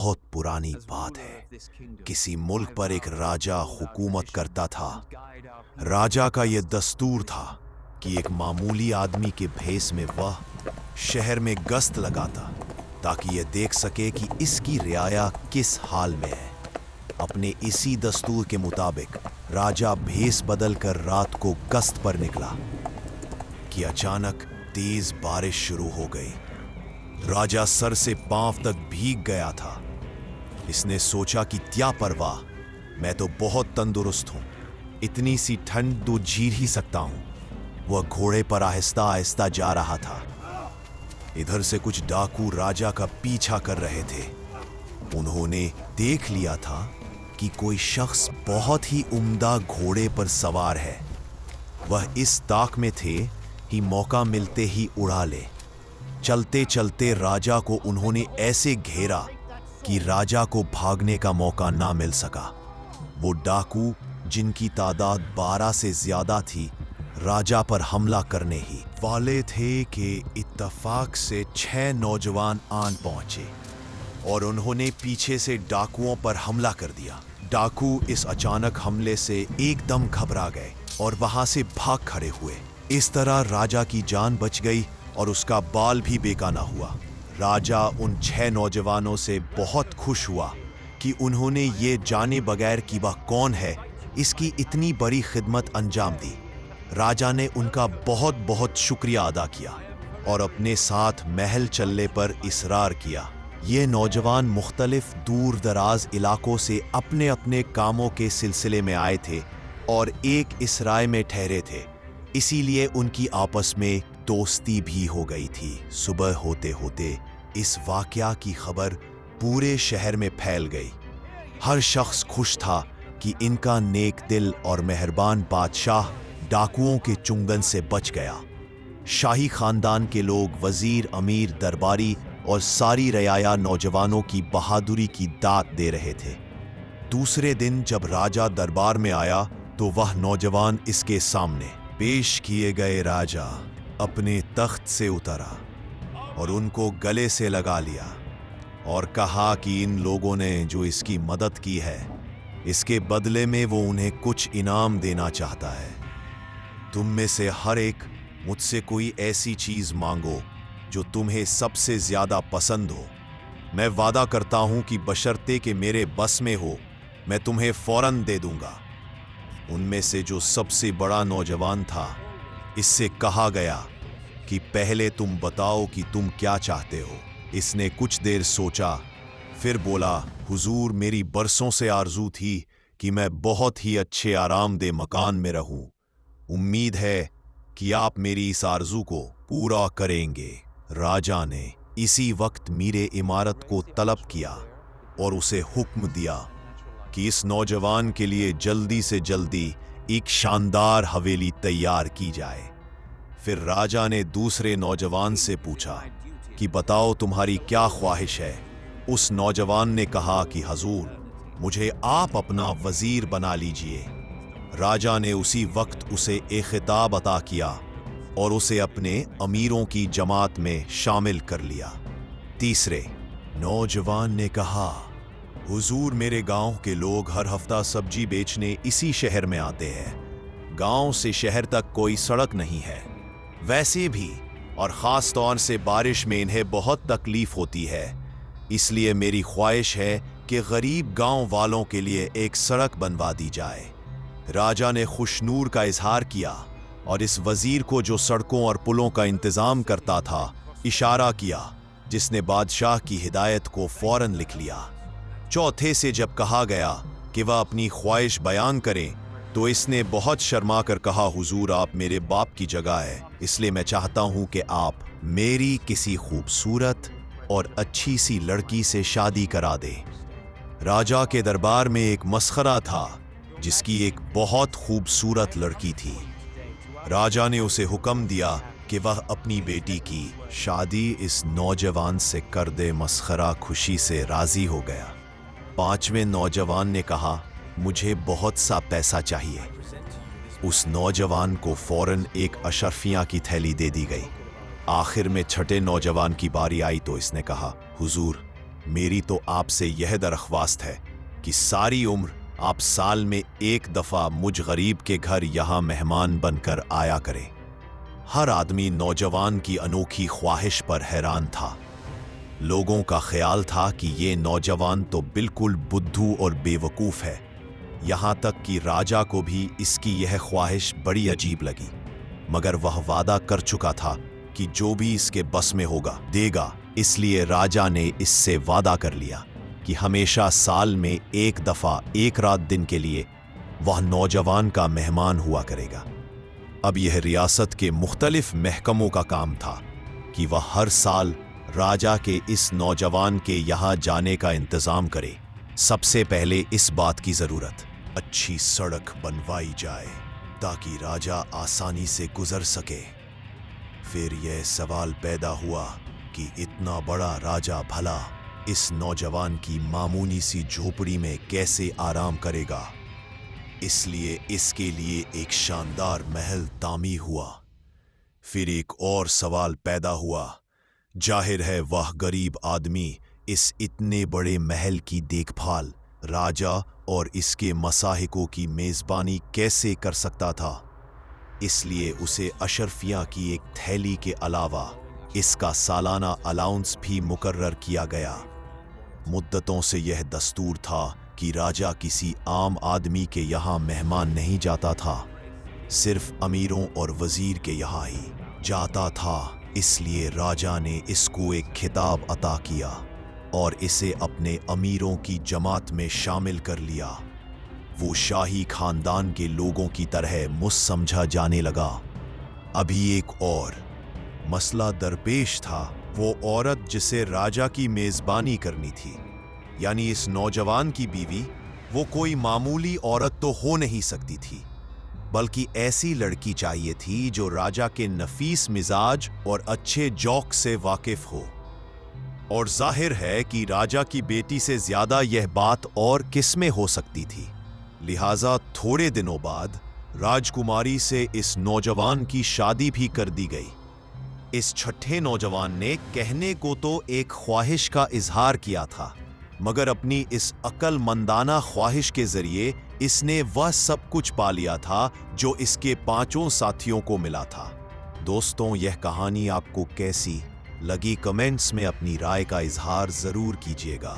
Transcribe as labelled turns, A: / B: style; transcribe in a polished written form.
A: बहुत पुरानी बात है। किसी मुल्क पर एक राजा हुकूमत करता था। राजा का यह दस्तूर था कि एक मामूली आदमी के भेस में वह शहर में गश्त लगाता ताकि यह देख सके कि इसकी रियाया किस हाल में है। अपने इसी दस्तूर के मुताबिक राजा भेस बदल कर रात को गश्त पर निकला कि अचानक तेज बारिश शुरू हो गई। राजा सर से पांव तक भीग गया था। इसने सोचा कि क्या परवाह, मैं तो बहुत तंदुरुस्त हूं, इतनी सी ठंड तो झील ही सकता हूं। वह घोड़े पर आहिस्ता आहिस्ता जा रहा था। इधर से कुछ डाकू राजा का पीछा कर रहे थे। उन्होंने देख लिया था कि कोई शख्स बहुत ही उम्दा घोड़े पर सवार है। वह इस ताक में थे कि मौका मिलते ही उड़ा ले। चलते चलते राजा को उन्होंने ऐसे घेरा कि राजा को भागने का मौका ना मिल सका। वो डाकू, जिनकी तादाद 12 से ज्यादा थी, राजा पर हमला करने ही वाले थे कि इत्तफाक से 6 नौजवान आन पहुंचे और उन्होंने पीछे से डाकुओं पर हमला कर दिया। डाकू इस अचानक हमले से एकदम घबरा गए और वहां से भाग खड़े हुए। इस तरह राजा की जान बच गई और उसका बाल भी बेगाना हुआ। राजा उन 6 नौजवानों से बहुत खुश हुआ कि उन्होंने ये जाने बगैर कि वह कौन है, इसकी इतनी बड़ी खिदमत अंजाम दी। राजा ने उनका बहुत बहुत शुक्रिया अदा किया और अपने साथ महल चलने पर इसरार किया। ये नौजवान मुख्तलिफ दूर दराज इलाकों से अपने अपने कामों के सिलसिले में आए थे और एक इसराय में ठहरे थे, इसीलिए उनकी आपस में दोस्ती भी हो गई थी। सुबह होते होते इस वाकया की खबर पूरे शहर में फैल गई। हर शख्स खुश था कि इनका नेक दिल और मेहरबान बादशाह डाकुओं के चुंगन से बच गया। शाही खानदान के लोग, वजीर, अमीर, दरबारी और सारी रयाया नौजवानों की बहादुरी की दात दे रहे थे। दूसरे दिन जब राजा दरबार में आया तो वह नौजवान इसके सामने पेश किए गए। राजा अपने तख्त से उतरा और उनको गले से लगा लिया और कहा कि इन लोगों ने जो इसकी मदद की है, इसके बदले में वो उन्हें कुछ इनाम देना चाहता है। तुम में से हर एक मुझसे कोई ऐसी चीज मांगो जो तुम्हें सबसे ज्यादा पसंद हो। मैं वादा करता हूं कि बशर्ते कि मेरे बस में हो, मैं तुम्हें फौरन दे दूंगा। उनमें से जो सबसे बड़ा नौजवान था, इससे कहा गया कि पहले तुम बताओ कि तुम क्या चाहते हो। इसने कुछ देर सोचा, फिर बोला, हुजूर, मेरी बरसों से आरजू थी कि मैं बहुत ही अच्छे आरामदेह मकान में रहूं। उम्मीद है कि आप मेरी इस आरजू को पूरा करेंगे। राजा ने इसी वक्त मीरे इमारत को तलब किया और उसे हुक्म दिया कि इस नौजवान के लिए जल्दी से जल्दी एक शानदार हवेली तैयार की जाए। फिर राजा ने दूसरे नौजवान से पूछा कि बताओ तुम्हारी क्या ख्वाहिश है। उस नौजवान ने कहा कि हजूर, मुझे आप अपना वजीर बना लीजिए। राजा ने उसी वक्त उसे एक खिताब अता किया और उसे अपने अमीरों की जमात में शामिल कर लिया। तीसरे नौजवान ने कहा, हुजूर, मेरे गांव के लोग हर हफ्ता सब्जी बेचने इसी शहर में आते हैं। गांव से शहर तक कोई सड़क नहीं है। वैसे भी और ख़ास तौर से बारिश में इन्हें बहुत तकलीफ होती है, इसलिए मेरी ख्वाहिश है कि गरीब गांव वालों के लिए एक सड़क बनवा दी जाए। राजा ने खुशनूर का इजहार किया और इस वजीर को, जो सड़कों और पुलों का इंतज़ाम करता था, इशारा किया, जिसने बादशाह की हिदायत को फौरन लिख लिया। चौथे से जब कहा गया कि वह अपनी ख्वाहिश बयान करें तो इसने बहुत शर्मा कर कहा, हुजूर, आप मेरे बाप की जगह है, इसलिए मैं चाहता हूं कि आप मेरी किसी खूबसूरत और अच्छी सी लड़की से शादी करा दें। राजा के दरबार में एक मसखरा था जिसकी एक बहुत खूबसूरत लड़की थी। राजा ने उसे हुक्म दिया कि वह अपनी बेटी की शादी इस नौजवान से कर दे। मसखरा खुशी से राजी हो गया। पांचवें नौजवान ने कहा, मुझे बहुत सा पैसा चाहिए। उस नौजवान को फौरन एक अशर्फियां की थैली दे दी गई। आखिर में छठे नौजवान की बारी आई तो इसने कहा, हुजूर, मेरी तो आपसे यह दरख्वास्त है कि सारी उम्र आप साल में एक दफा मुझ गरीब के घर यहां मेहमान बनकर आया करें। हर आदमी नौजवान की अनोखी ख्वाहिश पर हैरान था। लोगों का ख्याल था कि ये नौजवान तो बिल्कुल बुद्धू और बेवकूफ है। यहां तक कि राजा को भी इसकी यह ख्वाहिश बड़ी अजीब लगी, मगर वह वादा कर चुका था कि जो भी इसके बस में होगा देगा। इसलिए राजा ने इससे वादा कर लिया कि हमेशा साल में एक दफा एक रात दिन के लिए वह नौजवान का मेहमान हुआ करेगा। अब यह रियासत के मुख्तलिफ महकमों का काम था कि वह हर साल राजा के इस नौजवान के यहाँ जाने का इंतजाम करे। सबसे पहले इस बात की जरूरत अच्छी सड़क बनवाई जाए ताकि राजा आसानी से गुजर सके। फिर यह सवाल पैदा हुआ कि इतना बड़ा राजा भला इस नौजवान की मामूली सी झोपड़ी में कैसे आराम करेगा। इसलिए इसके लिए एक शानदार महल तामीर हुआ। फिर एक और सवाल पैदा हुआ, जाहिर है वह गरीब आदमी इस इतने बड़े महल की देखभाल, राजा और इसके मसाहिकों की मेजबानी कैसे कर सकता था। इसलिए उसे अशरफिया की एक थैली के अलावा इसका सालाना अलाउंस भी मुकर्रर किया गया। मुद्दतों से यह दस्तूर था कि राजा किसी आम आदमी के यहाँ मेहमान नहीं जाता था, सिर्फ अमीरों और वजीर के यहाँ ही जाता था। इसलिए राजा ने इसको एक खिताब अता किया और इसे अपने अमीरों की जमात में शामिल कर लिया। वो शाही खानदान के लोगों की तरह मुझ समझा जाने लगा। अभी एक और मसला दरपेश था। वो औरत जिसे राजा की मेजबानी करनी थी, यानी इस नौजवान की बीवी, वो कोई मामूली औरत तो हो नहीं सकती थी, बल्कि ऐसी लड़की चाहिए थी जो राजा के नफीस मिजाज और अच्छे जौक से वाकिफ हो। और जाहिर है कि राजा की बेटी से ज्यादा यह बात और किसमें हो सकती थी। लिहाजा थोड़े दिनों बाद राजकुमारी से इस नौजवान की शादी भी कर दी गई। इस छठे नौजवान ने कहने को तो एक ख्वाहिश का इजहार किया था, मगर अपनी इस अक्लमंदाना ख्वाहिश के जरिए इसने वह सब कुछ पा लिया था जो इसके पांचों साथियों को मिला था। दोस्तों, यह कहानी आपको कैसी लगी कमेंट्स में अपनी राय का इजहार जरूर कीजिएगा।